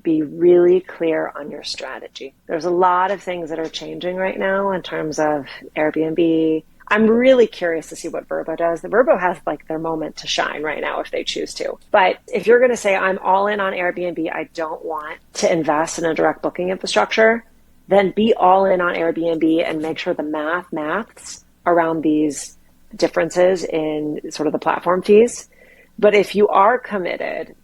be really clear on your strategy. There's a lot of things that are changing right now in terms of Airbnb. I'm really curious to see what Vrbo does. The Vrbo has like their moment to shine right now if they choose to. But if you're going to say, I'm all in on Airbnb, I don't want to invest in a direct booking infrastructure, then be all in on Airbnb and make sure the maths around these differences in sort of the platform fees. But if you are committed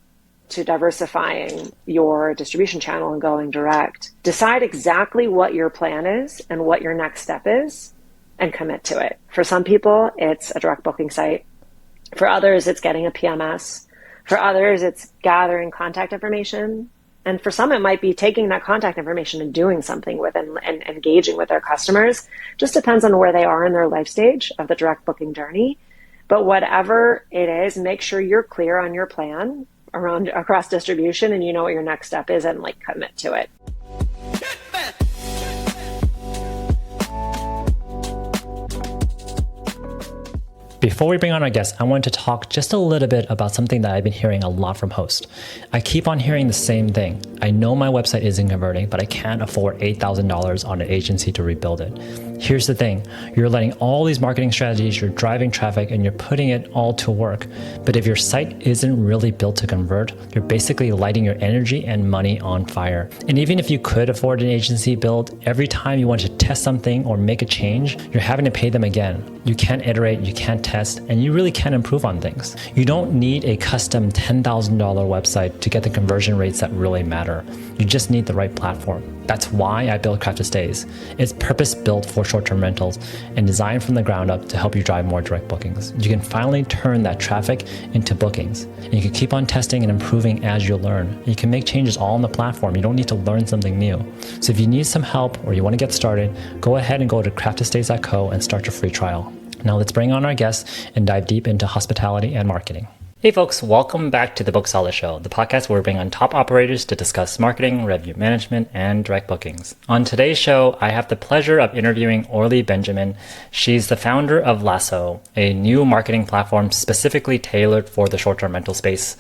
to diversifying your distribution channel and going direct, decide exactly what your plan is and what your next step is and commit to it. For some people, it's a direct booking site. For others, it's getting a PMS. For others, it's gathering contact information. And for some, it might be taking that contact information and doing something with it and engaging with their customers. Just depends on where they are in their life stage of the direct booking journey. But whatever it is, make sure you're clear on your plan around across distribution and you know what your next step is and like commit to it. Before we bring on our guest, I wanted to talk just a little bit about something that I've been hearing a lot from hosts. I keep on hearing the same thing. I know my website isn't converting, but I can't afford $8,000 on an agency to rebuild it. Here's the thing. You're letting all these marketing strategies, you're driving traffic, and you're putting it all to work. But if your site isn't really built to convert, you're basically lighting your energy and money on fire. And even if you could afford an agency build, every time you want to test something or make a change, you're having to pay them again. You can't iterate, you can't test, and you really can't improve on things. You don't need a custom $10,000 website to get the conversion rates that really matter. You just need the right platform. That's why I built Craft to Stays. It's purpose-built for short-term rentals and designed from the ground up to help you drive more direct bookings. You can finally turn that traffic into bookings. And you can keep on testing and improving as you learn. And you can make changes all on the platform. You don't need to learn something new. So if you need some help or you want to get started, go ahead and go to crafttostays.co and start your free trial. Now let's bring on our guest and dive deep into hospitality and marketing. Hey folks, welcome back to the Book Solid Show, the podcast where we bring on top operators to discuss marketing, revenue management, and direct bookings. On today's show, I have the pleasure of interviewing Orlie Benjamin. She's the founder of Lasoh, a new marketing platform specifically tailored for the short-term rental space.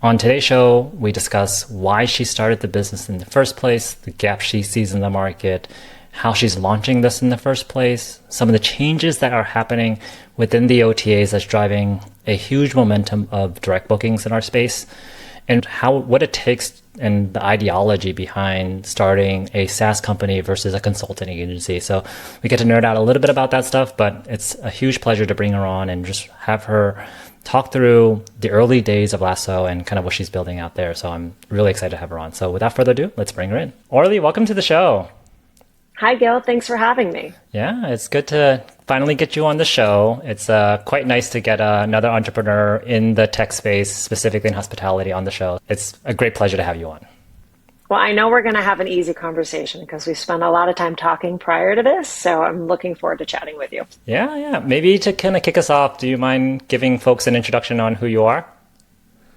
On today's show, we discuss why she started the business in the first place, the gap she sees in the market, how she's launching this in the first place, some of the changes that are happening within the OTAs that's driving a huge momentum of direct bookings in our space, and what it takes and the ideology behind starting a SaaS company versus a consulting agency. So we get to nerd out a little bit about that stuff, but it's a huge pleasure to bring her on and just have her talk through the early days of Lasoh and kind of what she's building out there. So I'm really excited to have her on. So without further ado, let's bring her in. Orlie, welcome to the show. Hi, Gil. Thanks for having me. Yeah, it's good to finally get you on the show. It's quite nice to get another entrepreneur in the tech space, specifically in hospitality, on the show. It's a great pleasure to have you on. Well, I know we're going to have an easy conversation because we spent a lot of time talking prior to this, so I'm looking forward to chatting with you. Yeah. Maybe to kind of kick us off, do you mind giving folks an introduction on who you are?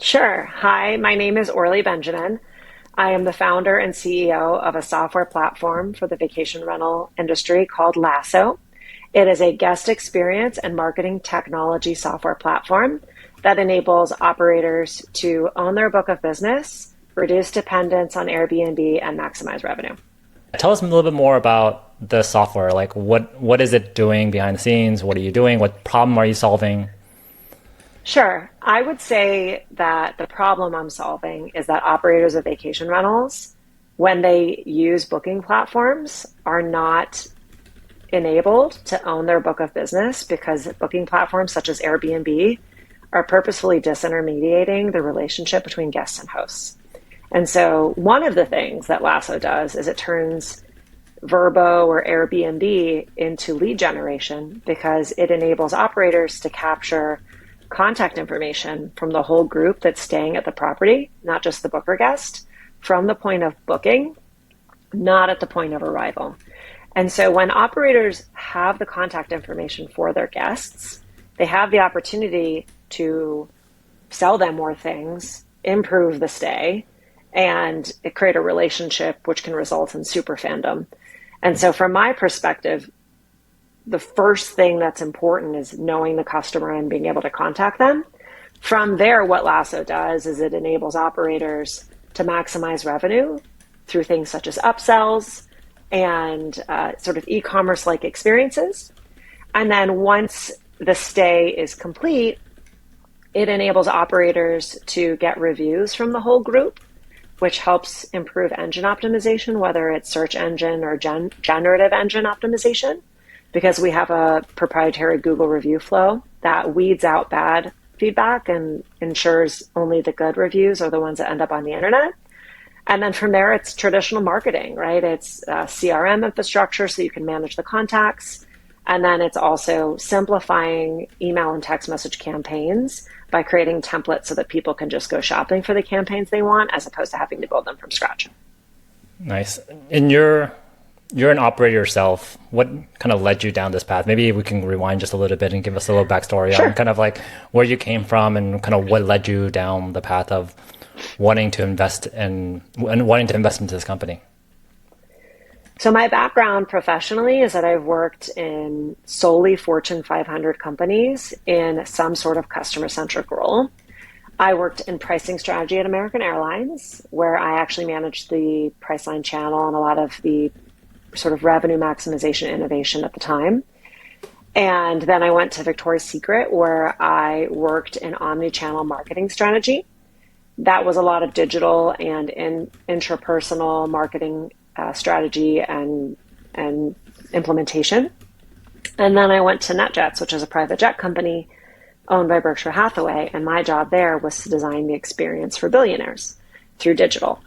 Sure. Hi, my name is Orlie Benjamin. I am the founder and CEO of a software platform for the vacation rental industry called Lasoh. It is a guest experience and marketing technology software platform that enables operators to own their book of business, reduce dependence on Airbnb, and maximize revenue. Tell us a little bit more about the software. Like what is it doing behind the scenes? What are you doing? What problem are you solving? Sure. I would say that the problem I'm solving is that operators of vacation rentals, when they use booking platforms, are not enabled to own their book of business because booking platforms such as Airbnb are purposefully disintermediating the relationship between guests and hosts. And so one of the things that Lasoh does is it turns Vrbo or Airbnb into lead generation because it enables operators to capture contact information from the whole group that's staying at the property, not just the booker guest, from the point of booking, not at the point of arrival. And so when operators have the contact information for their guests, they have the opportunity to sell them more things, improve the stay, and create a relationship which can result in super fandom. And so from my perspective, the first thing that's important is knowing the customer and being able to contact them. From there, what Lasoh does is it enables operators to maximize revenue through things such as upsells and sort of e-commerce like experiences. And then once the stay is complete, it enables operators to get reviews from the whole group, which helps improve engine optimization, whether it's search engine or generative engine optimization, because we have a proprietary Google review flow that weeds out bad feedback and ensures only the good reviews are the ones that end up on the internet. And then from there, it's traditional marketing, right? It's CRM infrastructure so you can manage the contacts. And then it's also simplifying email and text message campaigns by creating templates so that people can just go shopping for the campaigns they want as opposed to having to build them from scratch. Nice. And you're an operator yourself. What kind of led you down this path? Maybe we can rewind just a little bit and give us a little backstory Sure. on kind of like where you came from and kind of what led you down the path of wanting to invest and wanting to invest into this company. So my background professionally is that I've worked in solely Fortune 500 companies in some sort of customer-centric role. I worked in pricing strategy at American Airlines, where I actually managed the Priceline channel and a lot of the sort of revenue maximization innovation at the time. And then I went to Victoria's Secret, where I worked in omni-channel marketing strategy. That was a lot of digital and intrapersonal marketing strategy and implementation. And then I went to NetJets, which is a private jet company owned by Berkshire Hathaway. And my job there was to design the experience for billionaires through digital.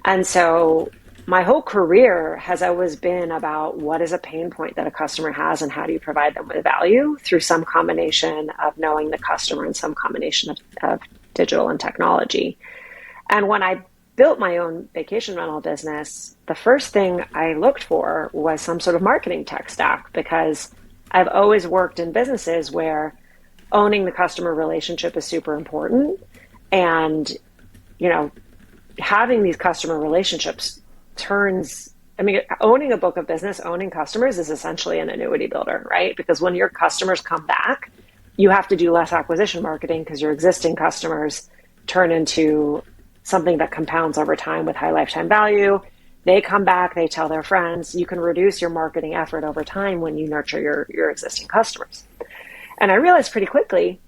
And so my whole career has always been about what is a pain point that a customer has and how do you provide them with value through some combination of knowing the customer and some combination of digital and technology. And when I built my own vacation rental business, the first thing I looked for was some sort of marketing tech stack, because I've always worked in businesses where owning the customer relationship is super important. And, you know, having these customer relationships owning a book of business, owning customers is essentially an annuity builder, right? Because when your customers come back, you have to do less acquisition marketing because your existing customers turn into something that compounds over time with high lifetime value. They come back, they tell their friends. You can reduce your marketing effort over time when you nurture your existing customers. And I realized pretty quickly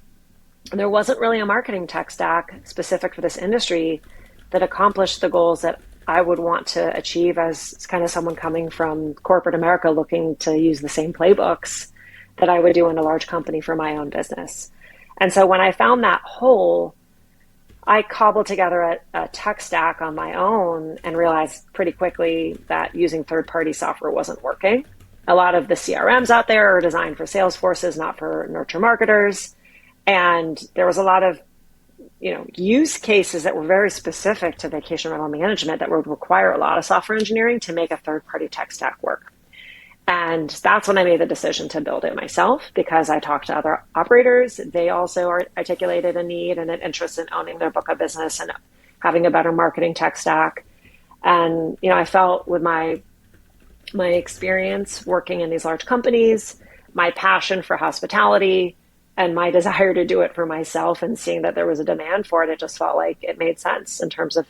there wasn't really a marketing tech stack specific for this industry that accomplished the goals that I would want to achieve as kind of someone coming from corporate America looking to use the same playbooks that I would do in a large company for my own business. And so when I found that hole, I cobbled together a tech stack on my own and realized pretty quickly that using third-party software wasn't working. A lot of the CRMs out there are designed for sales forces, not for nurture marketers. And there was a lot of use cases that were very specific to vacation rental management that would require a lot of software engineering to make a third-party tech stack work. And that's when I made the decision to build it myself, because I talked to other operators. They also articulated a need and an interest in owning their book of business and having a better marketing tech stack. And, I felt with my experience working in these large companies, my passion for hospitality, and my desire to do it for myself and seeing that there was a demand for it, it just felt like it made sense in terms of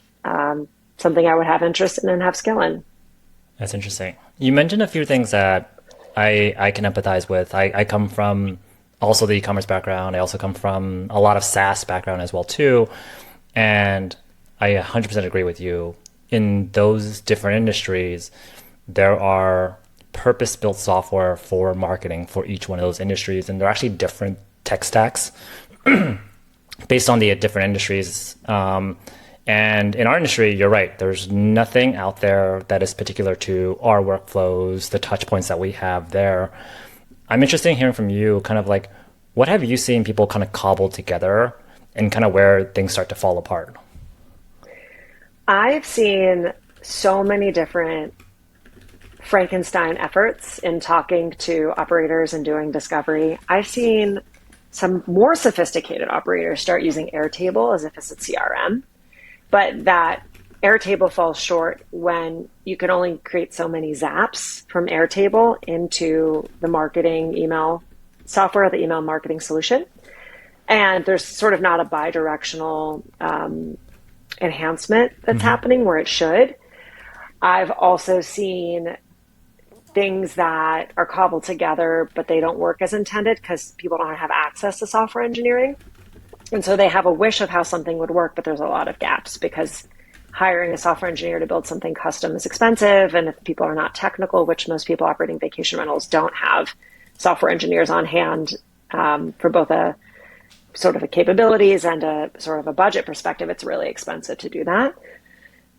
something I would have interest in and have skill in. That's interesting. You mentioned a few things that I can empathize with. I come from also the e-commerce background. I also come from a lot of SaaS background as well too. And I 100% agree with you. In those different industries, there are purpose-built software for marketing for each one of those industries. And they're actually different tech stacks based on the different industries. And in our industry, you're right. There's nothing out there that is particular to our workflows, the touch points that we have there. I'm interested in hearing from you, kind of like, what have you seen people kind of cobble together and kind of where things start to fall apart? I've seen so many different Frankenstein efforts in talking to operators and doing discovery. I've seen some more sophisticated operators start using Airtable as if it's a CRM. But that Airtable falls short when you can only create so many zaps from Airtable into the marketing email software, the email marketing solution. And there's sort of not a bi-directional enhancement that's happening where it should. I've also seen things that are cobbled together, but they don't work as intended because people don't have access to software engineering. And so they have a wish of how something would work, but there's a lot of gaps because hiring a software engineer to build something custom is expensive. And if people are not technical, which most people operating vacation rentals don't have software engineers on hand for both a sort of a capabilities and a sort of a budget perspective, it's really expensive to do that.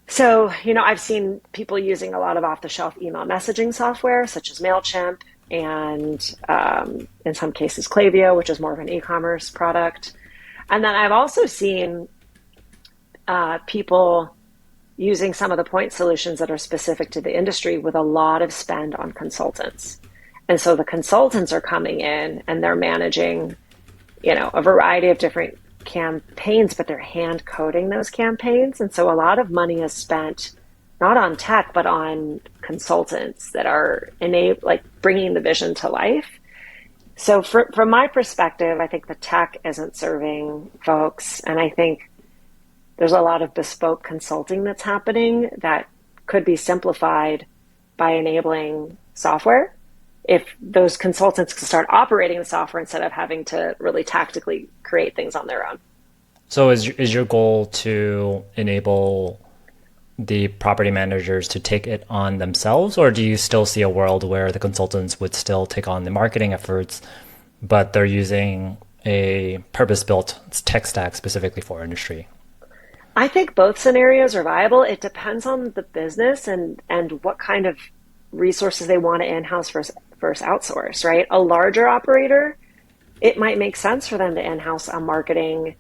So, I've seen people using a lot of off-the-shelf email messaging software, such as MailChimp and in some cases Klaviyo, which is more of an e-commerce product. And then I've also seen people using some of the point solutions that are specific to the industry with a lot of spend on consultants. And so the consultants are coming in and they're managing, a variety of different campaigns, but they're hand coding those campaigns. And so a lot of money is spent not on tech, but on consultants that are bringing the vision to life. So from my perspective, I think the tech isn't serving folks. And I think there's a lot of bespoke consulting that's happening that could be simplified by enabling software. If those consultants can start operating the software instead of having to really tactically create things on their own. So is your goal to enable the property managers to take it on themselves, or do you still see a world where the consultants would still take on the marketing efforts, but they're using a purpose-built tech stack specifically for industry? I think both scenarios are viable. It depends on the business and what kind of resources they want to in-house versus outsource, right? A larger operator, it might make sense for them to in-house a marketing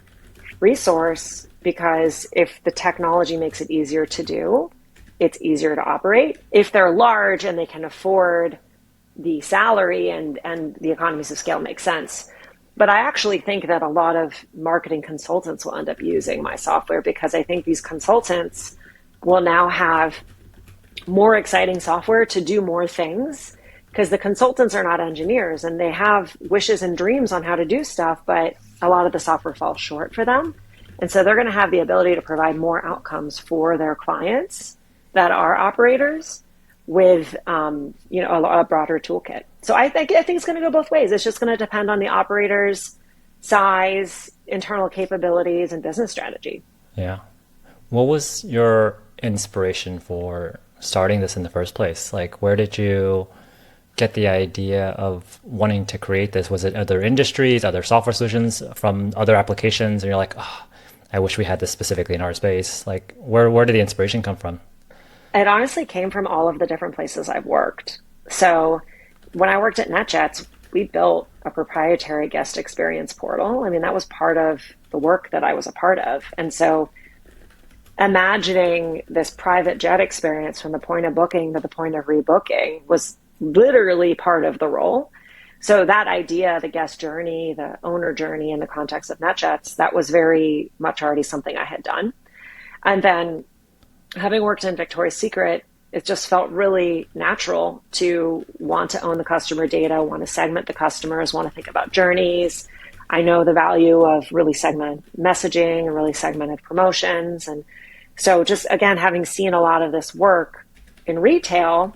resource because if the technology makes it easier to do, it's easier to operate. If they're large and they can afford the salary and the economies of scale make sense. But I actually think that a lot of marketing consultants will end up using my software because I think these consultants will now have more exciting software to do more things because the consultants are not engineers and they have wishes and dreams on how to do stuff, but a lot of the software falls short for them. And so they're going to have the ability to provide more outcomes for their clients that are operators with a broader toolkit. So I think it's going to go both ways. It's just going to depend on the operator's size, internal capabilities, and business strategy. Yeah. What was your inspiration for starting this in the first place? Like, where did you get the idea of wanting to create this? Was it other industries, other software solutions from other applications? And you're like, oh, I wish we had this specifically in our space. Like, where did the inspiration come from? It honestly came from all of the different places I've worked. So when I worked at NetJets, we built a proprietary guest experience portal. I mean, that was part of the work that I was a part of. And so imagining this private jet experience from the point of booking to the point of rebooking was literally part of the role. So that idea, the guest journey, the owner journey in the context of NetJets, that was very much already something I had done. And then having worked in Victoria's Secret, it just felt really natural to want to own the customer data, want to segment the customers, want to think about journeys. I know the value of really segmented messaging and really segmented promotions. And so just, again, having seen a lot of this work in retail,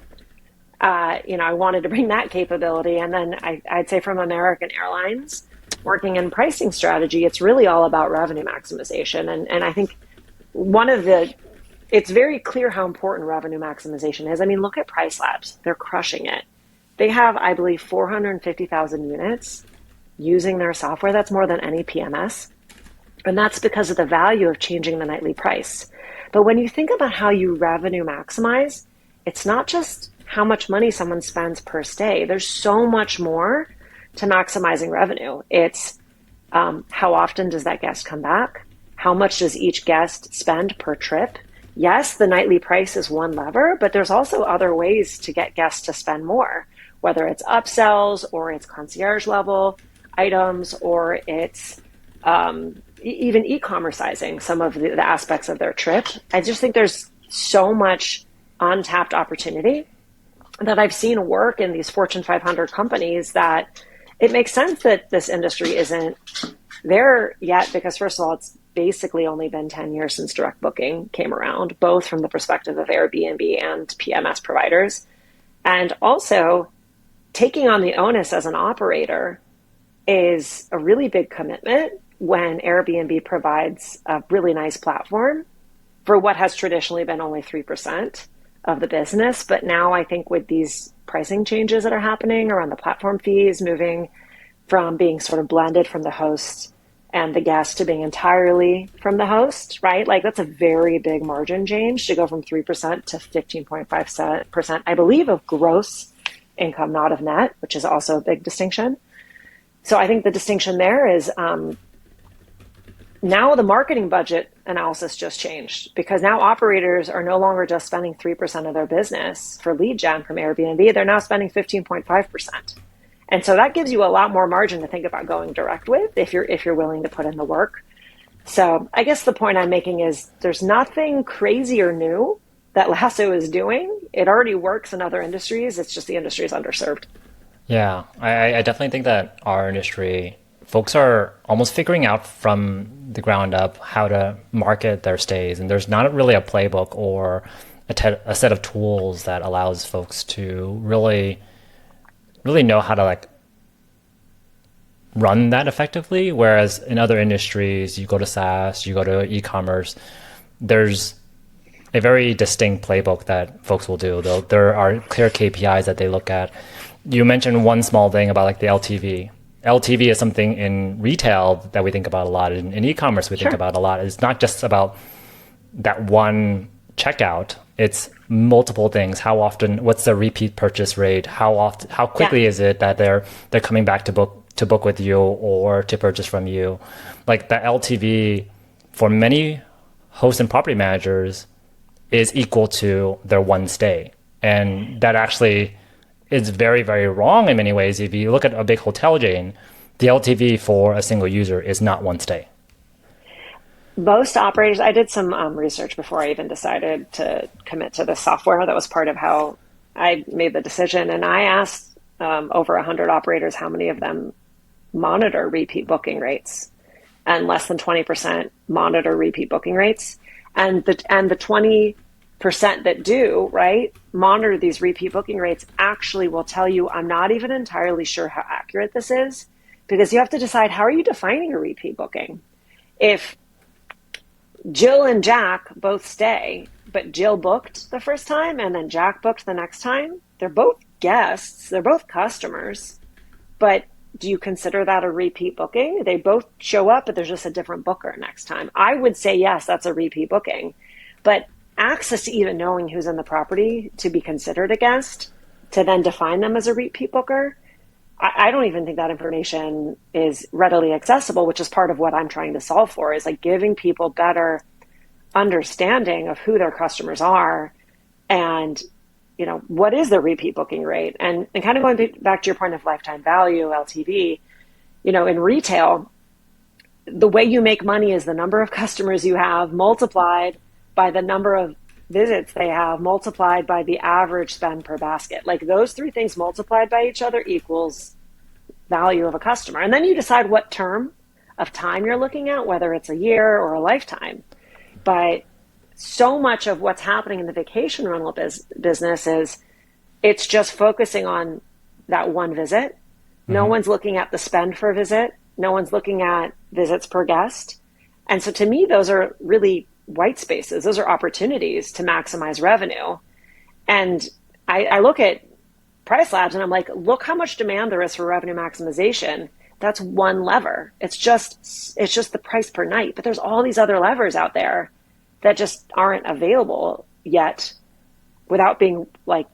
I wanted to bring that capability. And then I'd say from American Airlines, working in pricing strategy, it's really all about revenue maximization. And I think it's very clear how important revenue maximization is. I mean, look at Price Labs. They're crushing it. They have, I believe, 450,000 units using their software. That's more than any PMS. And that's because of the value of changing the nightly price. But when you think about how you revenue maximize, it's not just how much money someone spends per stay. There's so much more to maximizing revenue. It's how often does that guest come back? How much does each guest spend per trip? Yes, the nightly price is one lever, but there's also other ways to get guests to spend more, whether it's upsells or it's concierge level items or it's even e-commerceizing some of the aspects of their trip. I just think there's so much untapped opportunity that I've seen work in these Fortune 500 companies that it makes sense that this industry isn't there yet because, first of all, it's basically only been 10 years since direct booking came around, both from the perspective of Airbnb and PMS providers. And also, taking on the onus as an operator is a really big commitment when Airbnb provides a really nice platform for what has traditionally been only 3% of the business. But now I think with these pricing changes that are happening around the platform fees, moving from being sort of blended from the host and the guest to being entirely from the host, right? Like that's a very big margin change to go from 3% to 15.5%, I believe, of gross income, not of net, which is also a big distinction. So I think the distinction there is now the marketing budget analysis just changed because now operators are no longer just spending 3% of their business for lead gen from Airbnb. They're now spending 15.5%. And so that gives you a lot more margin to think about going direct with if you're willing to put in the work. So I guess the point I'm making is there's nothing crazy or new that Lasoh is doing. It already works in other industries. It's just the industry is underserved. Yeah, I definitely think that our industry, folks are almost figuring out from the ground up how to market their stays. And there's not really a playbook or a set of tools that allows folks to really know how to like run that effectively. Whereas in other industries, you go to SaaS, you go to e-commerce, there's a very distinct playbook that folks will do. There are clear KPIs that they look at. You mentioned one small thing about like the LTV. LTV is something in retail that we think about a lot. In e-commerce, we think about a lot. It's not just about that one checkout. It's multiple things. How often? What's the repeat purchase rate? How often? How quickly is it that they're coming back to book with you or to purchase from you? Like the LTV for many hosts and property managers is equal to their one stay, and that actually is very, very wrong in many ways. If you look at a big hotel chain, the LTV for a single user is not one stay. Most operators, I did some research before I even decided to commit to the software. That was part of how I made the decision. And I asked over 100 operators how many of them monitor repeat booking rates, and less than 20% monitor repeat booking rates. And the 20% that do, right, monitor these repeat booking rates actually will tell you, I'm not even entirely sure how accurate this is, because you have to decide, how are you defining a repeat booking? If Jill and Jack both stay, but Jill booked the first time and then Jack booked the next time, they're both guests, they're both customers, but do you consider that a repeat booking? They both show up, but there's just a different booker next time. I would say, yes, that's a repeat booking, but access to even knowing who's in the property to be considered a guest, to then define them as a repeat booker, I don't even think that information is readily accessible, which is part of what I'm trying to solve for, is like giving people better understanding of who their customers are and, you know, what is the repeat booking rate? And kind of going back to your point of lifetime value, LTV, you know, in retail, the way you make money is the number of customers you have multiplied by the number of visits they have multiplied by the average spend per basket. Like those three things multiplied by each other equals value of a customer. And then you decide what term of time you're looking at, whether it's a year or a lifetime. But so much of what's happening in the vacation rental business is it's just focusing on that one visit. No one's looking at the spend per visit. No one's looking at visits per guest. And so to me, those are really white spaces. Those are opportunities to maximize revenue. And I look at Price Labs and I'm like, look how much demand there is for revenue maximization. That's one lever. It's just the price per night. But there's all these other levers out there that just aren't available yet without being like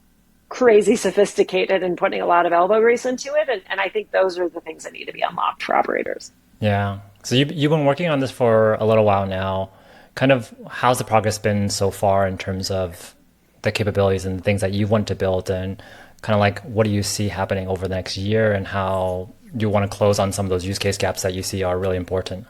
crazy sophisticated and putting a lot of elbow grease into it. And I think those are the things that need to be unlocked for operators. Yeah. So you've been working on this for a little while now. Kind of how's the progress been so far in terms of the capabilities and the things that you want to build, and kind of like what do you see happening over the next year, and how you want to close on some of those use case gaps that you see are really important?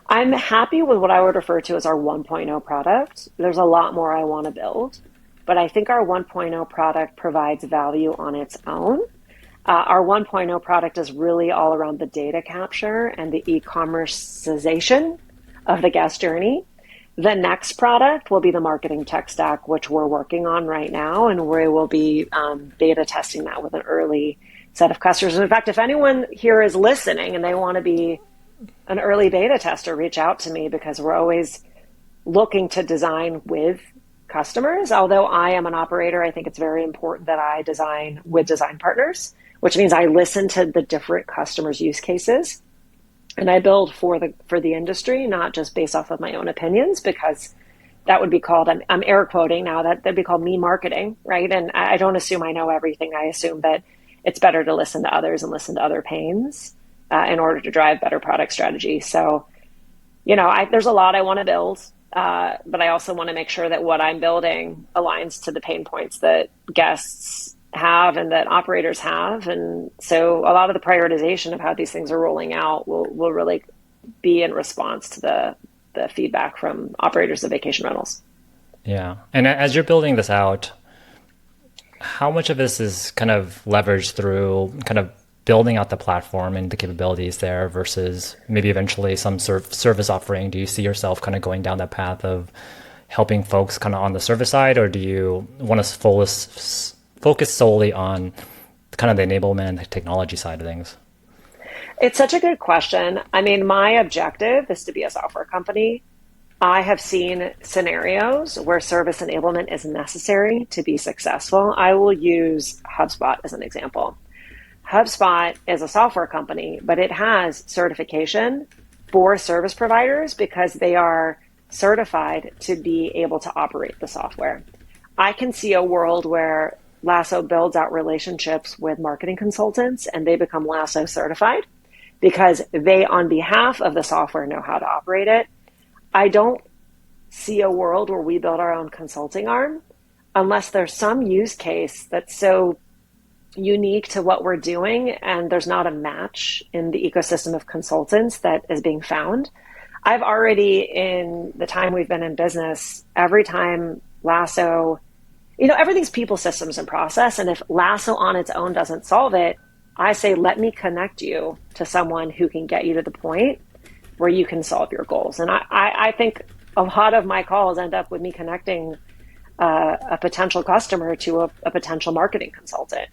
I'm happy with what I would refer to as our 1.0 product. There's a lot more I want to build, but I think our 1.0 product provides value on its own. Our 1.0 product is really all around the data capture and the e-commerceization of the guest journey. The next product will be the marketing tech stack, which we're working on right now, and we will be beta testing that with an early set of customers. In fact, if anyone here is listening and they want to be an early beta tester, reach out to me, because we're always looking to design with customers. Although I am an operator, I think it's very important that I design with design partners, which means I listen to the different customers' use cases. And I build for the industry, not just based off of my own opinions, because that would be called, I'm air quoting now, that'd be called me marketing, right? And I don't assume I know everything. I assume that it's better to listen to others and listen to other pains in order to drive better product strategy. So, there's a lot I want to build, but I also want to make sure that what I'm building aligns to the pain points that guests have and that operators have. And so a lot of the prioritization of how these things are rolling out will really be in response to the feedback from operators of vacation rentals. Yeah. And as you're building this out, how much of this is kind of leveraged through kind of building out the platform and the capabilities there versus maybe eventually some sort of service offering? Do you see yourself kind of going down that path of helping folks kind of on the service side, or do you want to focus solely on kind of the enablement and the technology side of things? It's such a good question. I mean, my objective is to be a software company. I have seen scenarios where service enablement is necessary to be successful. I will use HubSpot as an example. HubSpot is a software company, but it has certification for service providers because they are certified to be able to operate the software. I can see a world where Lasoh builds out relationships with marketing consultants and they become Lasoh certified because they, on behalf of the software, know how to operate it. I don't see a world where we build our own consulting arm unless there's some use case that's so unique to what we're doing and there's not a match in the ecosystem of consultants that is being found. I've already, in the time we've been in business, every time Lasoh, everything's people, systems, and process. And if Lasoh on its own doesn't solve it, I say, let me connect you to someone who can get you to the point where you can solve your goals. And I think a lot of my calls end up with me connecting a potential customer to a potential marketing consultant.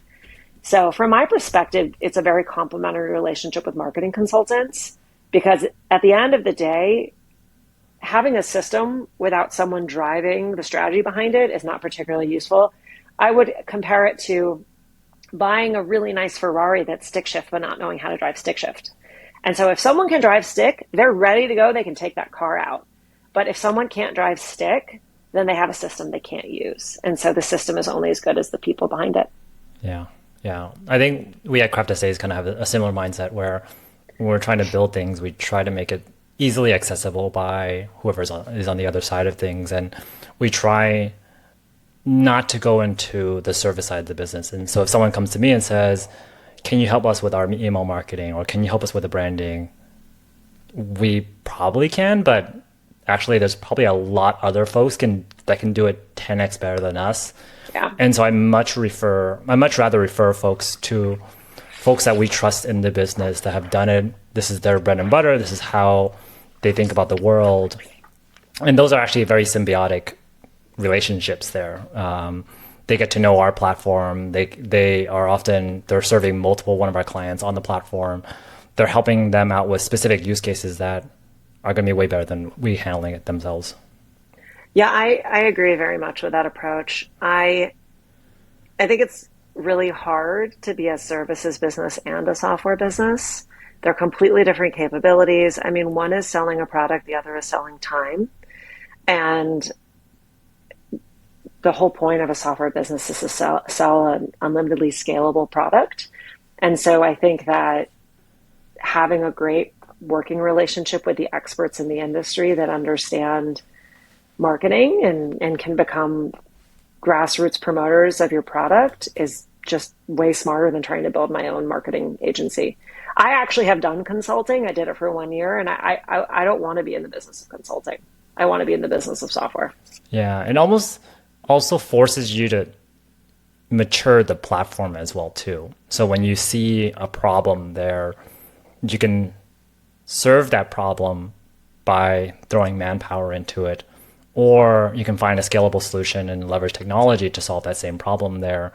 So from my perspective, it's a very complementary relationship with marketing consultants, because at the end of the day, having a system without someone driving the strategy behind it is not particularly useful. I would compare it to buying a really nice Ferrari that's stick shift, but not knowing how to drive stick shift. And so if someone can drive stick, they're ready to go, they can take that car out. But if someone can't drive stick, then they have a system they can't use. And so the system is only as good as the people behind it. Yeah. Yeah. I think we at Craft Essays kind of have a similar mindset where when we're trying to build things, we try to make it easily accessible by whoever is on the other side of things. And we try not to go into the service side of the business. And so if someone comes to me and says, can you help us with our email marketing, or can you help us with the branding? We probably can, but actually there's probably a lot other folks that can do it 10x better than us. Yeah. And so I much rather refer folks to folks that we trust in the business that have done it. This is their bread and butter. This is how they think about the world. And those are actually very symbiotic relationships there. They get to know our platform. They're serving one of our clients on the platform. They're helping them out with specific use cases that are going to be way better than we handling it themselves. Yeah, I agree very much with that approach. I think it's really hard to be a services business and a software business. They're completely different capabilities. I mean, one is selling a product, the other is selling time. And the whole point of a software business is to sell an unlimitedly scalable product. And so I think that having a great working relationship with the experts in the industry that understand marketing and can become grassroots promoters of your product is just way smarter than trying to build my own marketing agency. I actually have done consulting. I did it for 1 year, and I don't want to be in the business of consulting. I want to be in the business of software. Yeah, it almost also forces you to mature the platform as well too. So when you see a problem there, you can serve that problem by throwing manpower into it, or you can find a scalable solution and leverage technology to solve that same problem there.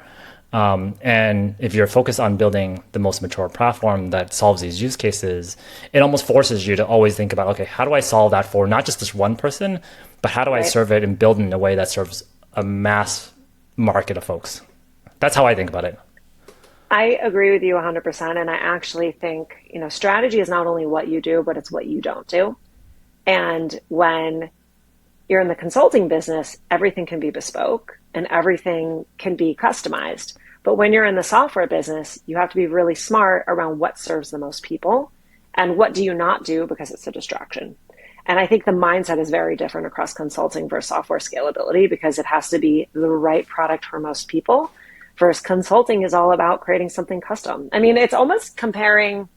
And if you're focused on building the most mature platform that solves these use cases, it almost forces you to always think about, okay, how do I solve that for not just this one person, but how do I Right. serve it and build in a way that serves a mass market of folks? That's how I think about it. I agree with you 100%. And I actually think, strategy is not only what you do, but it's what you don't do. And when you're in the consulting business, everything can be bespoke and everything can be customized. But when you're in the software business, you have to be really smart around what serves the most people and what do you not do because it's a distraction. And I think the mindset is very different across consulting versus software scalability because it has to be the right product for most people. Versus consulting is all about creating something custom. I mean, it's almost comparing,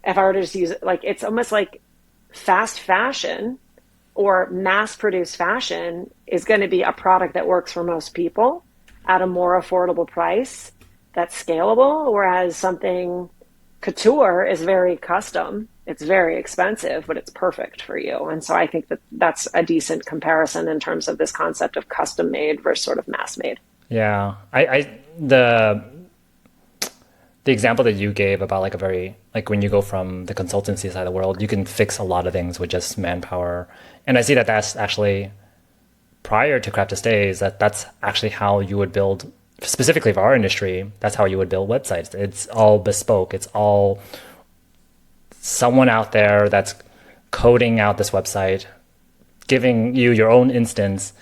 if I were to just use it, like it's almost like fast fashion or mass produced fashion is going to be a product that works for most people at a more affordable price that's scalable, whereas something couture is very custom. It's very expensive, but it's perfect for you. And so I think that that's a decent comparison in terms of this concept of custom made versus sort of mass made. Yeah, the example that you gave about like a very like when you go from the consultancy side of the world, you can fix a lot of things with just manpower. And I see that that's actually prior to Craft to Stays, that's actually how you would build specifically for our industry, that's how you would build websites. It's all bespoke. It's all someone out there that's coding out this website, giving you your own instance.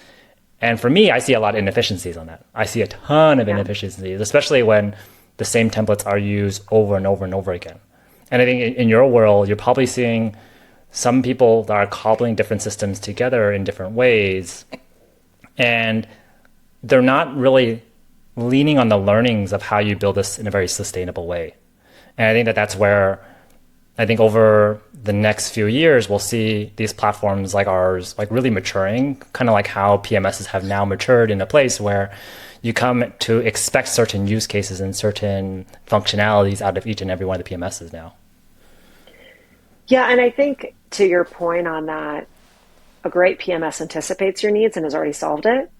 And for me, I see a lot of inefficiencies on that. I see a ton of Yeah. inefficiencies, especially when the same templates are used over and over and over again. And I think in your world, you're probably seeing some people that are cobbling different systems together in different ways. And they're not really leaning on the learnings of how you build this in a very sustainable way. And I think that that's where I think over the next few years, we'll see these platforms like ours, like really maturing, kind of like how PMSs have now matured in a place where you come to expect certain use cases and certain functionalities out of each and every one of the PMSs now. Yeah. And I think to your point on that, a great PMS anticipates your needs and has already solved it.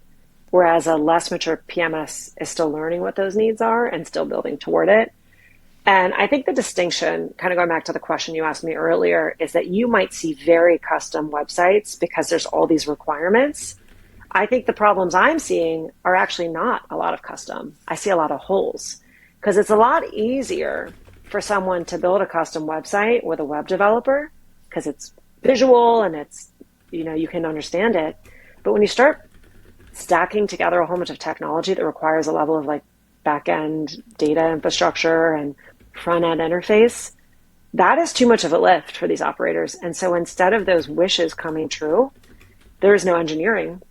Whereas a less mature PMS is still learning what those needs are and still building toward it. And I think the distinction, kind of going back to the question you asked me earlier, is that you might see very custom websites because there's all these requirements. I think the problems I'm seeing are actually not a lot of custom. I see a lot of holes because it's a lot easier for someone to build a custom website with a web developer because it's visual and it's, you can understand it. But when you start stacking together a whole bunch of technology that requires a level of like back end data infrastructure and front end interface, that is too much of a lift for these operators. And so instead of those wishes coming true, there is no engineering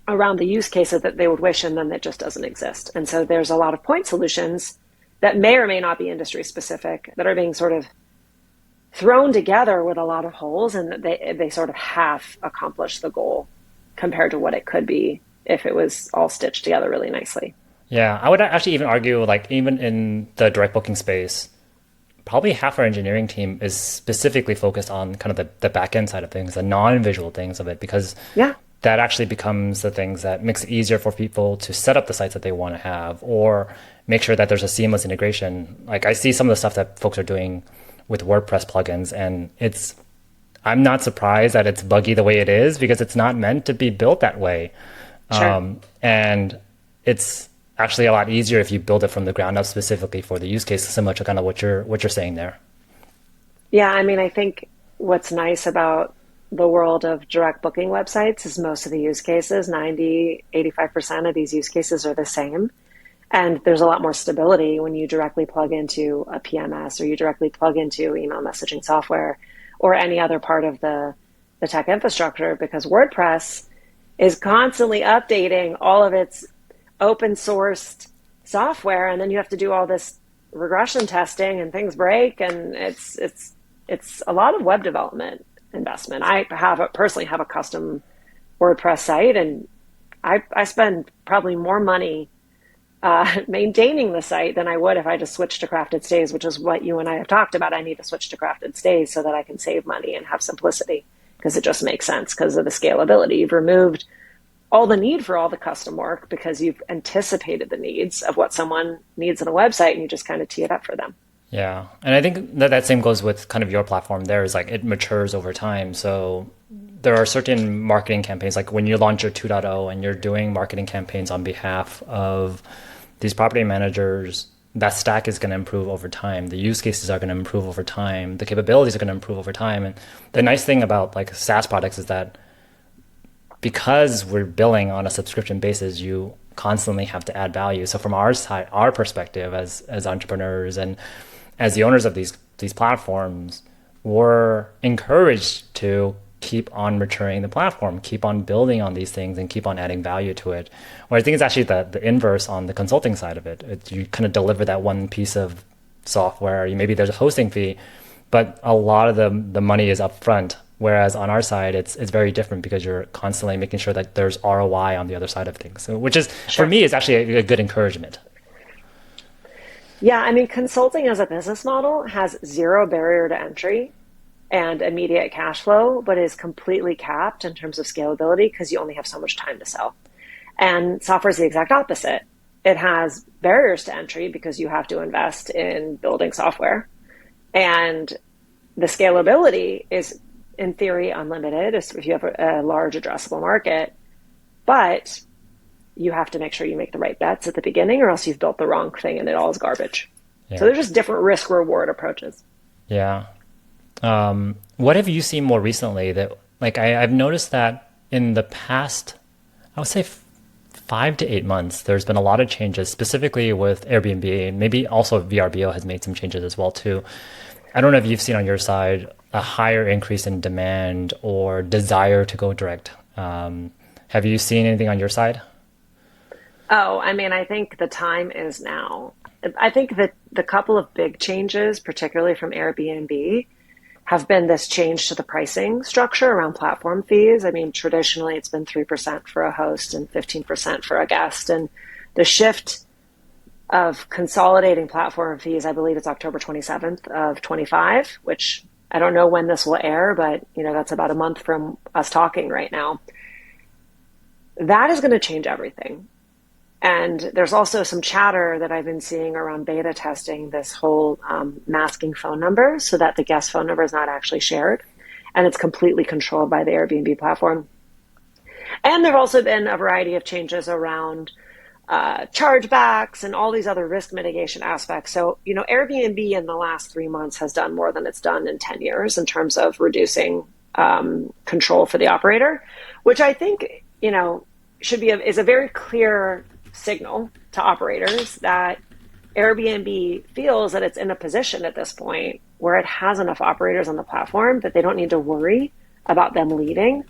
around the use cases that they would wish, and then it just doesn't exist. And so there's a lot of point solutions that may or may not be industry specific that are being sort of thrown together with a lot of holes, and that they sort of half accomplish the goal compared to what it could be if it was all stitched together really nicely. Yeah, I would actually even argue, like, even in the direct booking space, probably half our engineering team is specifically focused on kind of the back end side of things, the non-visual things of it, because Yeah, that actually becomes the things that makes it easier for people to set up the sites that they want to have or make sure that there's a seamless integration. Like I see some of the stuff that folks are doing with WordPress plugins, and I'm not surprised that it's buggy the way it is because it's not meant to be built that way. sure. And it's actually a lot easier if you build it from the ground up specifically for the use case, similar to kind of what you're saying there. Yeah, I mean, I think what's nice about the world of direct booking websites is most of the use cases, 85% of these use cases are the same. And there's a lot more stability when you directly plug into a PMS or you directly plug into email messaging software or any other part of the tech infrastructure, because WordPress is constantly updating all of its open sourced software. And then you have to do all this regression testing and things break. And it's a lot of web development investment. I personally have a custom WordPress site, and I spend probably more money maintaining the site than I would if I just switched to Crafted Stays, which is what you and I have talked about. I need to switch to Crafted Stays so that I can save money and have simplicity because it just makes sense because of the scalability. You've removed all the need for all the custom work because you've anticipated the needs of what someone needs on a website and you just kind of tee it up for them. Yeah. And I think that that same goes with kind of your platform there is like it matures over time. So there are certain marketing campaigns, like when you launch your 2.0 and you're doing marketing campaigns on behalf of these property managers, that stack is going to improve over time. The use cases are going to improve over time. The capabilities are going to improve over time. And the nice thing about like SaaS products is that because we're billing on a subscription basis, you constantly have to add value. So from our side, our perspective as entrepreneurs and as the owners of these platforms, we're encouraged to keep on maturing the platform, keep on building on these things, and keep on adding value to it. Where I think it's actually the inverse on the consulting side of it. You kind of deliver that one piece of software. Maybe there's a hosting fee, but a lot of the money is upfront. Whereas on our side, it's very different because you're constantly making sure that there's ROI on the other side of things. So, which is Sure. for me is actually a good encouragement. Yeah, I mean, consulting as a business model has zero barrier to entry and immediate cash flow, but is completely capped in terms of scalability because you only have so much time to sell. And software is the exact opposite. It has barriers to entry because you have to invest in building software. And the scalability is, in theory, unlimited if you have a large addressable market. But you have to make sure you make the right bets at the beginning or else you've built the wrong thing and it all is garbage. So Yeah. they're just different risk reward approaches. Yeah. What have you seen more recently that like I've noticed that in the past, I would say 5 to 8 months, there's been a lot of changes, specifically with Airbnb, and maybe also VRBO has made some changes as well too. I don't know if you've seen on your side a higher increase in demand or desire to go direct. Have you seen anything on your side? Oh, I mean, I think the time is now. I think that the couple of big changes, particularly from Airbnb, have been this change to the pricing structure around platform fees. I mean, traditionally it's been 3% for a host and 15% for a guest. And the shift of consolidating platform fees, I believe it's October 27th of 25, which I don't know when this will air, but that's about a month from us talking right now. That is going to change everything. And there's also some chatter that I've been seeing around beta testing this whole masking phone number so that the guest phone number is not actually shared and it's completely controlled by the Airbnb platform. And there have also been a variety of changes around chargebacks and all these other risk mitigation aspects. So, Airbnb in the last 3 months has done more than it's done in 10 years in terms of reducing control for the operator, which I think, is a very clear signal to operators that Airbnb feels that it's in a position at this point where it has enough operators on the platform that they don't need to worry about them leaving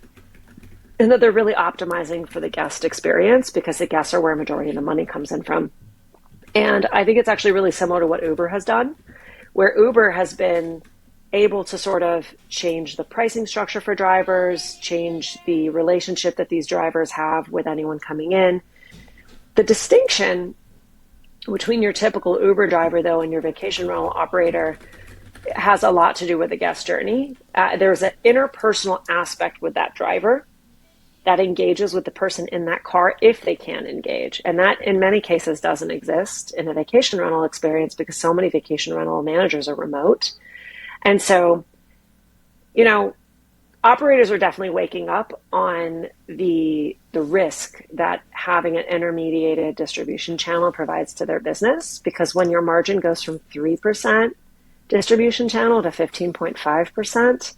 and that they're really optimizing for the guest experience because the guests are where a majority of the money comes in from. And I think it's actually really similar to what Uber has done, where Uber has been able to sort of change the pricing structure for drivers, change the relationship that these drivers have with anyone coming in. The distinction between your typical Uber driver, though, and your vacation rental operator has a lot to do with the guest journey. There's an interpersonal aspect with that driver that engages with the person in that car if they can engage. And that, in many cases, doesn't exist in a vacation rental experience because so many vacation rental managers are remote. And so, operators are definitely waking up on the risk that having an intermediated distribution channel provides to their business, because when your margin goes from 3% distribution channel to 15.5%,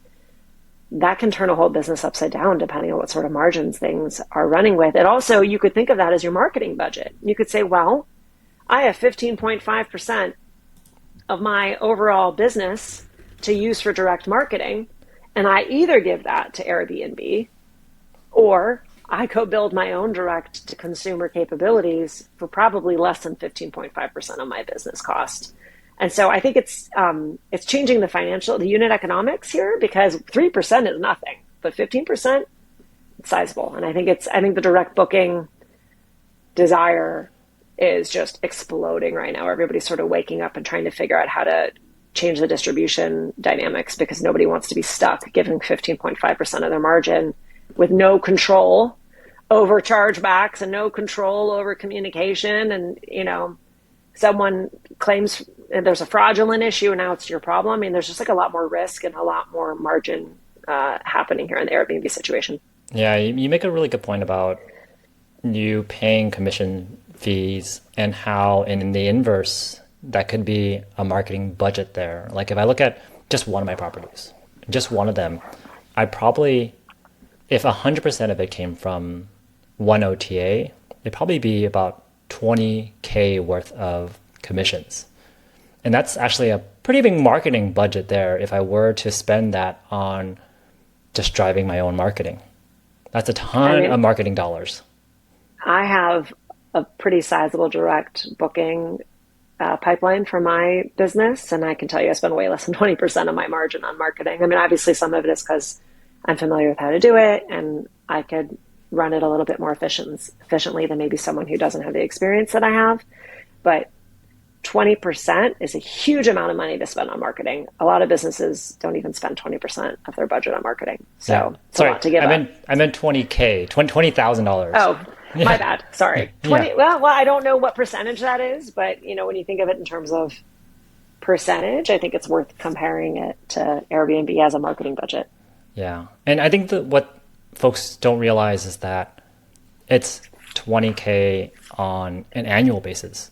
that can turn a whole business upside down depending on what sort of margins things are running with. And also, you could think of that as your marketing budget. You could say, well, I have 15.5% of my overall business to use for direct marketing. And I either give that to Airbnb or I go build my own direct to consumer capabilities for probably less than 15.5% of my business cost. And so I think it's changing the unit economics here because 3% is nothing, but 15% it's sizable. And I think the direct booking desire is just exploding right now. Everybody's sort of waking up and trying to figure out how to change the distribution dynamics because nobody wants to be stuck giving 15.5% of their margin with no control over chargebacks and no control over communication. And, someone claims there's a fraudulent issue and now it's your problem. I mean, there's just like a lot more risk and a lot more margin happening here in the Airbnb situation. Yeah, you make a really good point about you paying commission fees and how in the inverse that could be a marketing budget there. Like if I look at just one of my properties, just one of them, I probably, if 100% of it came from one OTA, it'd probably be about 20K worth of commissions. And that's actually a pretty big marketing budget there if I were to spend that on just driving my own marketing. That's a ton of marketing dollars. I have a pretty sizable direct booking pipeline for my business. And I can tell you I spend way less than 20% of my margin on marketing. I mean, obviously some of it is because I'm familiar with how to do it and I could run it a little bit more efficiently than maybe someone who doesn't have the experience that I have. But 20% is a huge amount of money to spend on marketing. A lot of businesses don't even spend 20% of their budget on marketing. So it's a lot to give up. I meant 20K, $20,000. Oh, my bad. Sorry. 20. Yeah. Well, I don't know what percentage that is, but when you think of it in terms of percentage, I think it's worth comparing it to Airbnb as a marketing budget. Yeah. And I think that what folks don't realize is that it's 20K on an annual basis.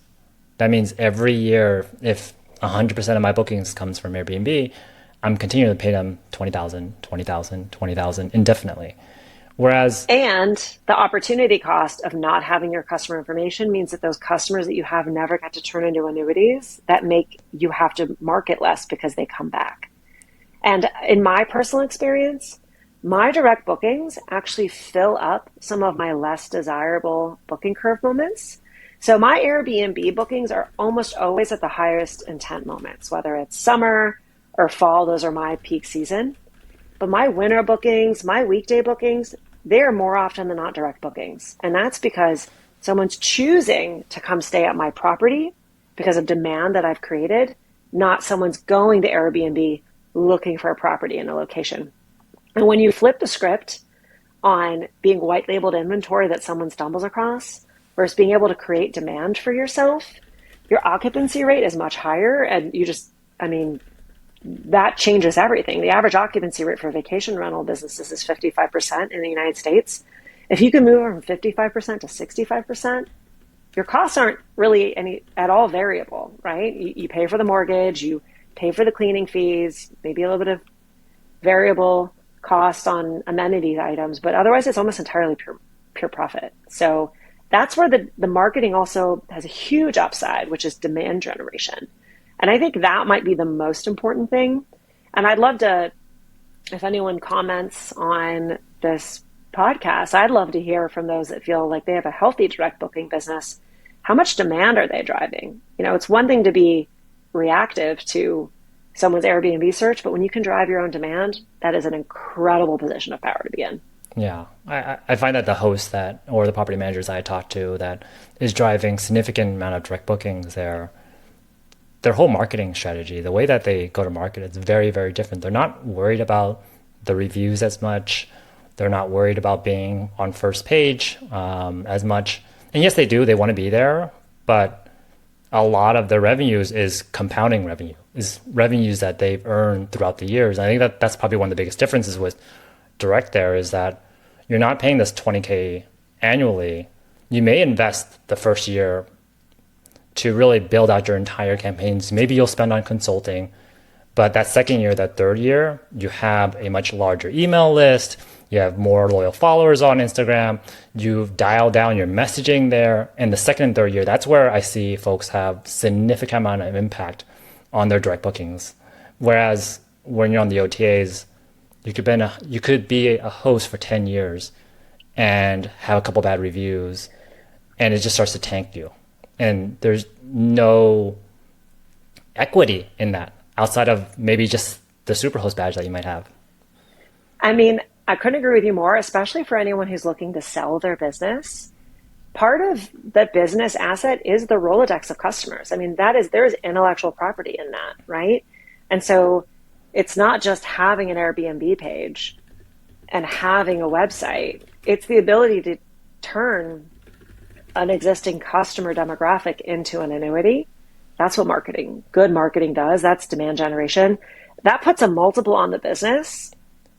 That means every year, if 100% of my bookings comes from Airbnb, I'm continuing to pay them $20,000 indefinitely. And the opportunity cost of not having your customer information means that those customers that you have never got to turn into annuities that make you have to market less because they come back. And in my personal experience, my direct bookings actually fill up some of my less desirable booking curve moments. So my Airbnb bookings are almost always at the highest intent moments, whether it's summer or fall, those are my peak season. But my winter bookings, my weekday bookings, they're more often than not direct bookings. And that's because someone's choosing to come stay at my property because of demand that I've created, not someone's going to Airbnb looking for a property in a location. And when you flip the script on being white labeled inventory that someone stumbles across versus being able to create demand for yourself, your occupancy rate is much higher. And that changes everything. The average occupancy rate for vacation rental businesses is 55% in the United States. If you can move from 55% to 65%, your costs aren't really at all variable, right? You pay for the mortgage, you pay for the cleaning fees, maybe a little bit of variable cost on amenity items, but otherwise it's almost entirely pure profit. So that's where the marketing also has a huge upside, which is demand generation. And I think that might be the most important thing. And I'd love to, if anyone comments on this podcast, I'd love to hear from those that feel like they have a healthy direct booking business. How much demand are they driving? It's one thing to be reactive to someone's Airbnb search, but when you can drive your own demand, that is an incredible position of power to be in. Yeah, I find that the hosts or the property managers I talk to that is driving significant amount of direct bookings their whole marketing strategy, the way that they go to market, it's very, very different. They're not worried about the reviews as much. They're not worried about being on first page as much. And yes, they do. They want to be there, but a lot of their revenues is compounding revenue, is revenues that they've earned throughout the years. I think that's probably one of the biggest differences with direct there is that you're not paying this 20K annually. You may invest the first year to really build out your entire campaigns. Maybe you'll spend on consulting, but that second year, that third year, you have a much larger email list. You have more loyal followers on Instagram. You've dialed down your messaging there. And the second and third year, that's where I see folks have significant amount of impact on their direct bookings. Whereas when you're on the OTAs, you could be a host for 10 years and have a couple bad reviews, and it just starts to tank you. And there's no equity in that outside of maybe just the superhost badge that you might have. I mean, I couldn't agree with you more, especially for anyone who's looking to sell their business. Part of the business asset is the Rolodex of customers. I mean, there is intellectual property in that, right? And so it's not just having an Airbnb page and having a website, it's the ability to turn an existing customer demographic into an annuity. That's what good marketing does. That's demand generation. That puts a multiple on the business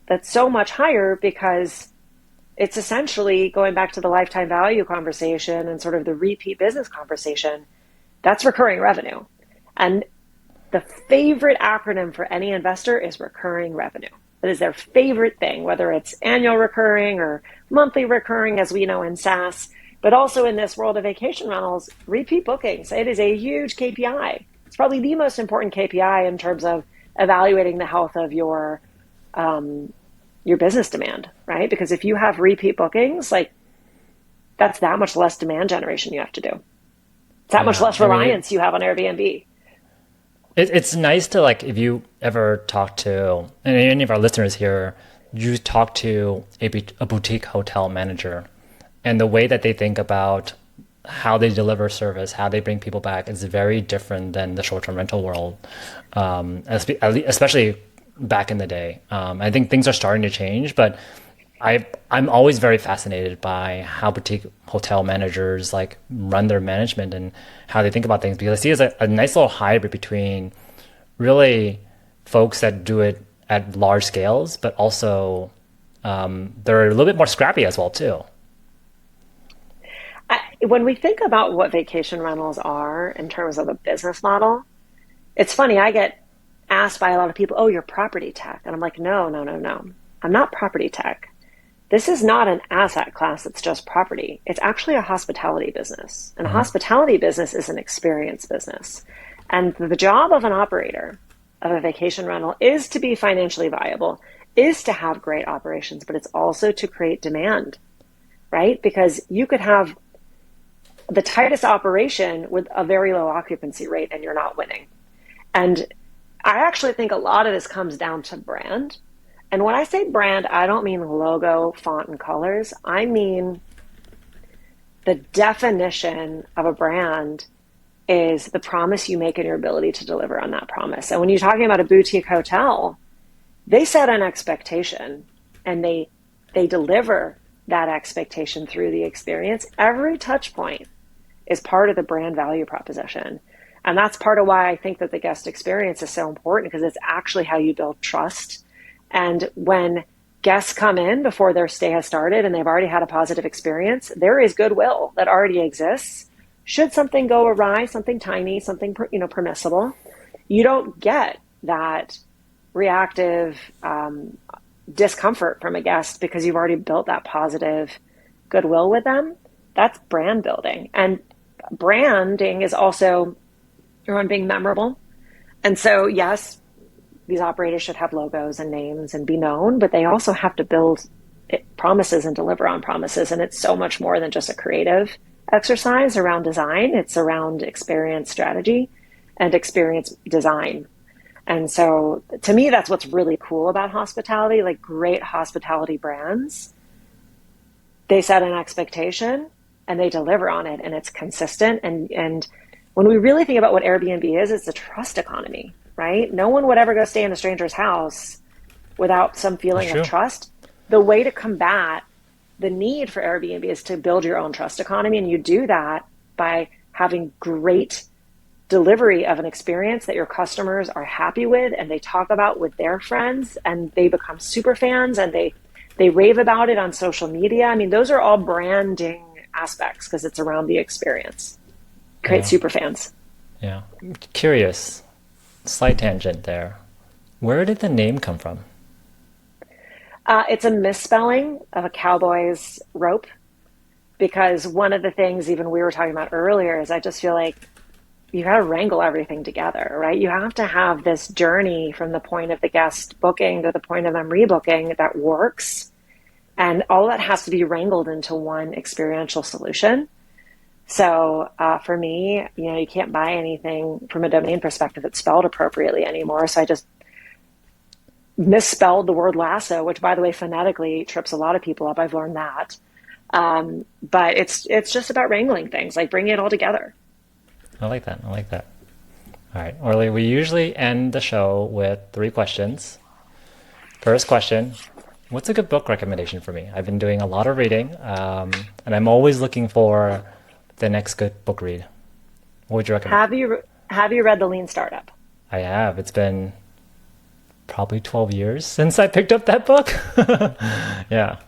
that's so much higher because it's essentially going back to the lifetime value conversation and sort of the repeat business conversation. That's recurring revenue. And the favorite acronym for any investor is recurring revenue. That is their favorite thing, whether it's annual recurring or monthly recurring, as we know in SaaS, but also in this world of vacation rentals, repeat bookings. It is a huge KPI. It's probably the most important KPI in terms of evaluating the health of your business demand, right? Because if you have repeat bookings, like that's that much less demand generation you have to do. It's that much less reliance you have on Airbnb. It's nice to, like, if you ever talk to, and any of our listeners here, you talk to a boutique hotel manager, and the way that they think about how they deliver service, how they bring people back is very different than the short-term rental world, especially back in the day. I think things are starting to change, but I'm always very fascinated by how boutique hotel managers like run their management and how they think about things, because I see it as a nice little hybrid between really folks that do it at large scales, but also they're a little bit more scrappy as well too. When we think about what vacation rentals are in terms of a business model, it's funny. I get asked by a lot of people, "Oh, you're property tech," and I'm like, "No, no, no, no. I'm not property tech. This is not an asset class that's just property. It's actually a hospitality business. And a hospitality business is an experience business. And the job of an operator of a vacation rental is to be financially viable, is to have great operations, but it's also to create demand, right? Because you could have the tightest operation with a very low occupancy rate and you're not winning. And I actually think a lot of this comes down to brand. And when I say brand, I don't mean logo, font, and colors. I mean the definition of a brand is the promise you make and your ability to deliver on that promise. And when you're talking about a boutique hotel, they set an expectation and they deliver that expectation through the experience. Every touch point is part of the brand value proposition. And that's part of why I think that the guest experience is so important, because it's actually how you build trust. And when guests come in before their stay has started and they've already had a positive experience, there is goodwill that already exists. Should something go awry, something tiny, something permissible, you don't get that reactive discomfort from a guest because you've already built that positive goodwill with them. That's brand building. And branding is also around being memorable. And so, yes, these operators should have logos and names and be known, but they also have to build promises and deliver on promises. And it's so much more than just a creative exercise around design. It's around experience strategy and experience design. And so to me, that's what's really cool about hospitality. Like, great hospitality brands, they set an expectation and they deliver on it, and it's consistent. And when we really think about what Airbnb is, it's a trust economy, right? No one would ever go stay in a stranger's house without some feeling of trust. The way to combat the need for Airbnb is to build your own trust economy. And you do that by having great delivery of an experience that your customers are happy with and they talk about with their friends and they become super fans and they rave about it on social media. I mean, those are all branding aspects because it's around the experience. Create super fans. Yeah. Curious, slight tangent there. Where did the name come from? It's a misspelling of a cowboy's rope, because one of the things even we were talking about earlier is I just feel like you got to wrangle everything together, right? You have to have this journey from the point of the guest booking to the point of them rebooking that works. And all that has to be wrangled into one experiential solution. So for me, you can't buy anything from a domain perspective that's spelled appropriately anymore. So I just misspelled the word Lasoh, which, by the way, phonetically trips a lot of people up. I've learned that. But it's just about wrangling things, like bringing it all together. I like that. All right, Orly, we usually end the show with three questions. First question, what's a good book recommendation for me? I've been doing a lot of reading, and I'm always looking for the next good book read. What would you recommend? Have you read The Lean Startup? I have. It's been probably 12 years since I picked up that book. Yeah.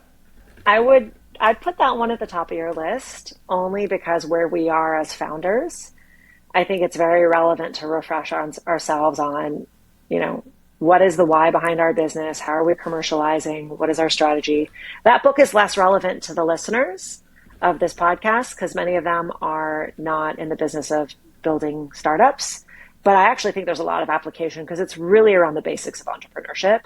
I'd put that one at the top of your list only because where we are as founders, I think it's very relevant to refresh ourselves on, you know, what is the why behind our business? How are we commercializing? What is our strategy? That book is less relevant to the listeners of this podcast because many of them are not in the business of building startups. But I actually think there's a lot of application because it's really around the basics of entrepreneurship.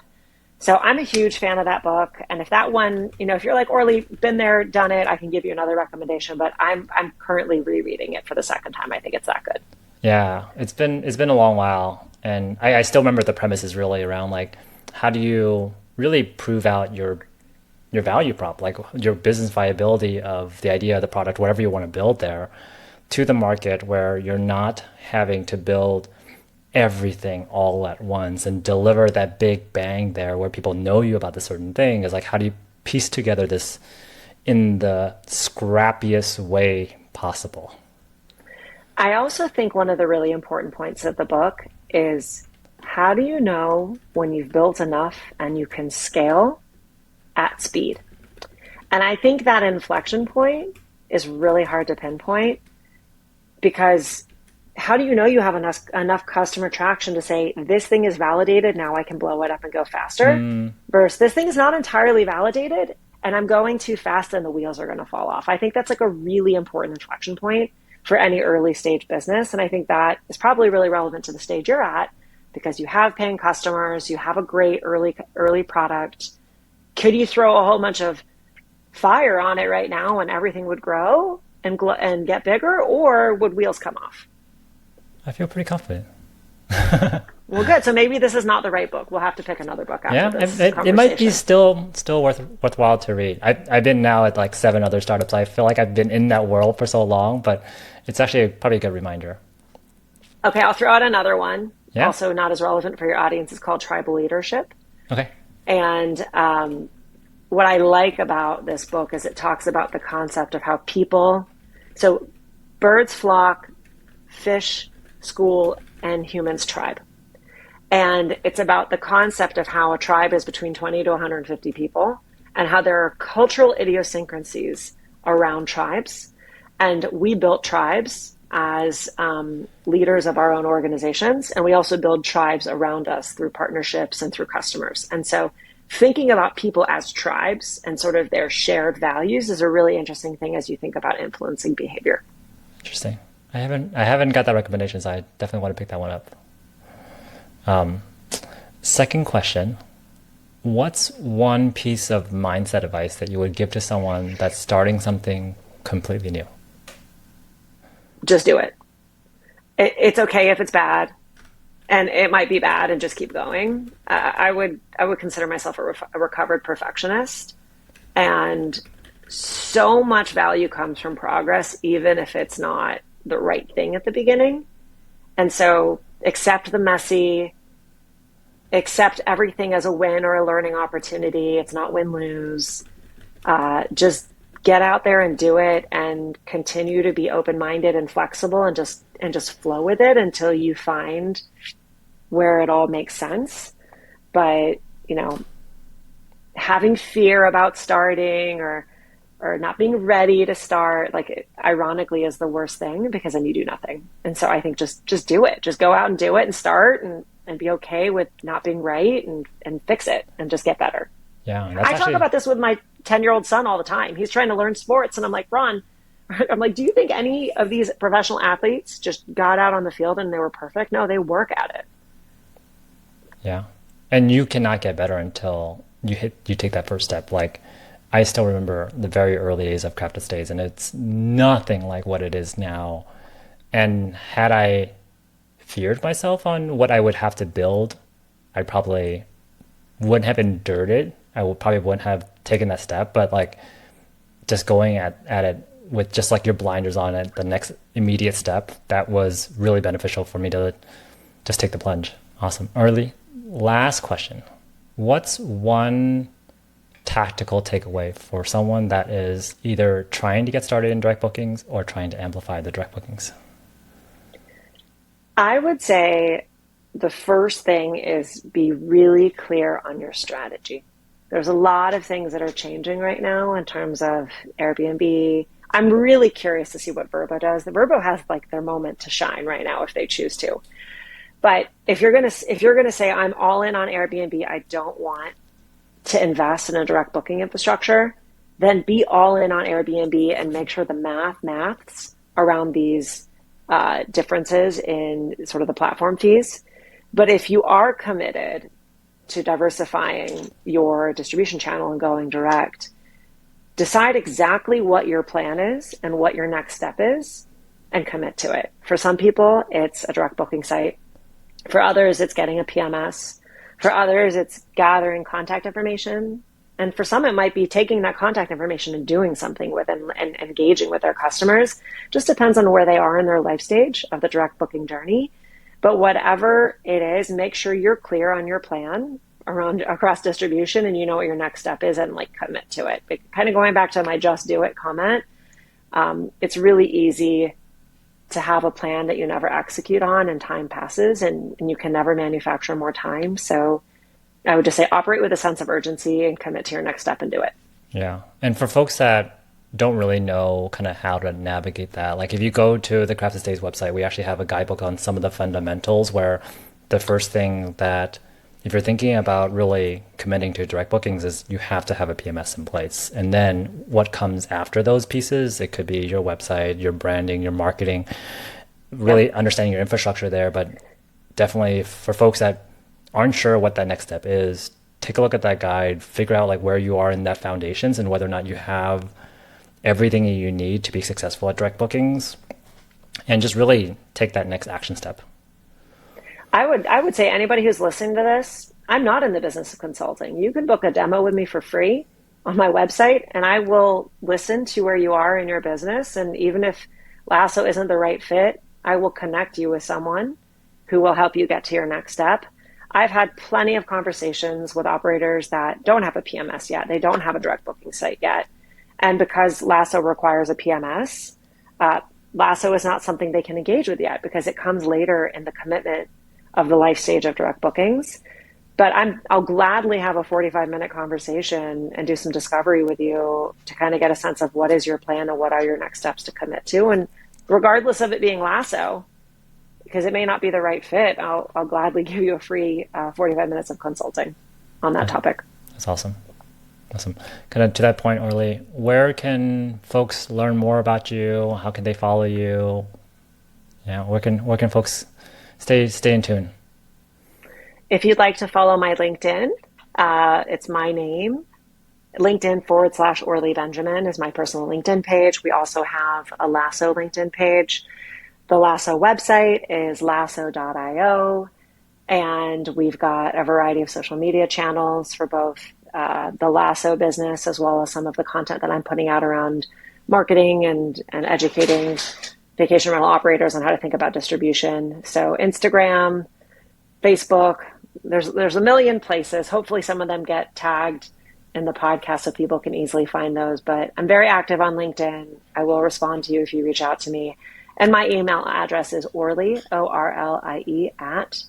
So I'm a huge fan of that book. And if that one, if you're like, Orly, been there, done it, I can give you another recommendation. But I'm currently rereading it for the second time. I think it's that good. Yeah, it's been a long while, and I still remember the premise is really around like how do you really prove out your value prop, like your business viability of the idea of the product, whatever you want to build there, to the market where you're not having to build everything all at once and deliver that big bang there where people know you about this certain thing is like how do you piece together this in the scrappiest way possible. I also think one of the really important points of the book is how do you know when you've built enough and you can scale at speed? And I think that inflection point is really hard to pinpoint because how do you know you have enough customer traction to say this thing is validated, now I can blow it up and go faster, versus this thing is not entirely validated and I'm going too fast and the wheels are going to fall off. I think that's like a really important inflection point for any early stage business. And I think that is probably really relevant to the stage you're at because you have paying customers, you have a great early product. Could you throw a whole bunch of fire on it right now and everything would grow and get bigger, or would wheels come off? I feel pretty confident. Well, good. So maybe this is not the right book. We'll have to pick another book after Yeah, this it might be conversation. still worthwhile to read. I've been now at like seven other startups. I feel like I've been in that world for so long, but it's actually probably a good reminder. Okay, I'll throw out another one. Yeah. Also not as relevant for your audience. It's called Tribal Leadership. Okay. And what I like about this book is it talks about the concept of how people, so birds flock, fish school, and humans tribe. And it's about the concept of how a tribe is between 20 to 150 people and how there are cultural idiosyncrasies around tribes. And we built tribes as leaders of our own organizations. And we also build tribes around us through partnerships and through customers. And so thinking about people as tribes and sort of their shared values is a really interesting thing as you think about influencing behavior. Interesting. I haven't got that recommendation, so I definitely want to pick that one up. Second question, what's one piece of mindset advice that you would give to someone that's starting something completely new? Just do it. It's okay if it's bad, and it might be bad, and just keep going. I would consider myself a recovered perfectionist, and so much value comes from progress, even if it's not the right thing at the beginning. And so accept the messy, accept everything as a win or a learning opportunity. It's not win-lose. Just get out there and do it and continue to be open-minded and flexible and just flow with it until you find where it all makes sense. But, having fear about starting or not being ready to start, like ironically is the worst thing because then you do nothing. And so I think just do it. Just go out and do it and start and be okay with not being right and fix it and just get better. Yeah, I talk about this with my 10-year-old son all the time. He's trying to learn sports and I'm like, Ron, I'm like, do you think any of these professional athletes just got out on the field and they were perfect? No, they work at it. Yeah. And you cannot get better until you take that first step. Like I still remember the very early days of Craft Estates, and it's nothing like what it is now. And had I feared myself on what I would have to build, I probably wouldn't have endured it. Probably wouldn't have taken that step. But like just going at it with just like your blinders on it, the next immediate step, that was really beneficial for me to just take the plunge. Awesome. Early. Last question. What's one tactical takeaway for someone that is either trying to get started in direct bookings or trying to amplify the direct bookings? I would say the first thing is be really clear on your strategy. There's a lot of things that are changing right now in terms of Airbnb. I'm really curious to see what Vrbo does. The Vrbo has like their moment to shine right now if they choose to. But if you're gonna say I'm all in on Airbnb, I don't want to invest in a direct booking infrastructure, then be all in on Airbnb and make sure the maths around these differences in sort of the platform fees. But if you are committed to diversifying your distribution channel and going direct, decide exactly what your plan is and what your next step is and commit to it. For some people, it's a direct booking site. For others, it's getting a PMS. For others, it's gathering contact information. And for some, it might be taking that contact information and doing something with it and engaging with their customers. Just depends on where they are in their life stage of the direct booking journey. But whatever it is, make sure you're clear on your plan around across distribution and you know what your next step is and like commit to it. But kind of going back to my just do it comment, it's really easy to have a plan that you never execute on and time passes and you can never manufacture more time. So I would just say operate with a sense of urgency and commit to your next step and do it. Yeah. And for folks that don't really know kind of how to navigate that, like if you go to the Crafted Stays website, we actually have a guidebook on some of the fundamentals where the first thing that if you're thinking about really committing to direct bookings is you have to have a PMS in place. And then what comes after those pieces, it could be your website, your branding, your marketing, really understanding your infrastructure there. But definitely for folks that aren't sure what that next step is, take a look at that guide, figure out like where you are in that foundations and whether or not you have everything you need to be successful at direct bookings, and just really take that next action step. I would say anybody who's listening to this, I'm not in the business of consulting. You can book a demo with me for free on my website and I will listen to where you are in your business. And even if Lasoh isn't the right fit, I will connect you with someone who will help you get to your next step. I've had plenty of conversations with operators that don't have a PMS yet. They don't have a direct booking site yet. And because Lasoh requires a PMS, Lasoh is not something they can engage with yet because it comes later in the commitment of the life stage of direct bookings. But I'll gladly have a 45-minute conversation and do some discovery with you to kind of get a sense of what is your plan and what are your next steps to commit to. And regardless of it being Lasoh, because it may not be the right fit, I'll gladly give you a free 45 minutes of consulting on that topic. That's awesome. Awesome. Kind of to that point, Orlie, where can folks learn more about you? How can they follow you? Yeah, where can folks stay in tune? If you'd like to follow my LinkedIn, it's my name. LinkedIn/Orlie Benjamin is my personal LinkedIn page. We also have a Lasoh LinkedIn page. The Lasoh website is lasoh.io. And we've got a variety of social media channels for both the Lasoh business as well as some of the content that I'm putting out around marketing and educating vacation rental operators on how to think about distribution. So Instagram, Facebook, there's a million places. Hopefully some of them get tagged in the podcast so people can easily find those. But I'm very active on LinkedIn. I will respond to you if you reach out to me. And my email address is Orlie, ORLIE, at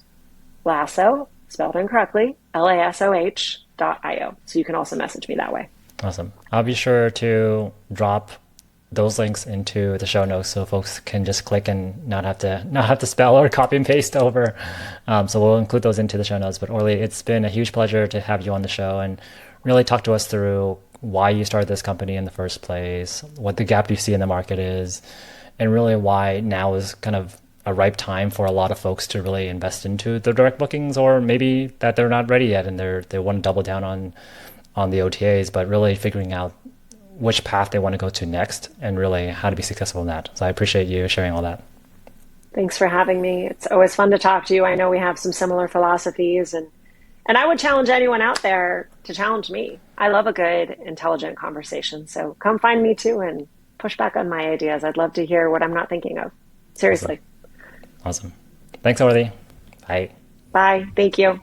Lasoh, spelled incorrectly, LASOH.io. So you can also message me that way. Awesome. I'll be sure to drop those links into the show notes so folks can just click and not have to spell or copy and paste over. So we'll include those into the show notes. But Orlie, it's been a huge pleasure to have you on the show and really talk to us through why you started this company in the first place, what the gap you see in the market is, and really why now is kind of a ripe time for a lot of folks to really invest into the direct bookings, or maybe that they're not ready yet and they want to double down on the OTAs, but really figuring out which path they want to go to next and really how to be successful in that. So I appreciate you sharing all that. Thanks for having me. It's always fun to talk to you. I know we have some similar philosophies and I would challenge anyone out there to challenge me. I love a good, intelligent conversation. So come find me too and push back on my ideas. I'd love to hear what I'm not thinking of. Seriously. Awesome. Thanks, Orlie. Bye. Bye. Thank you.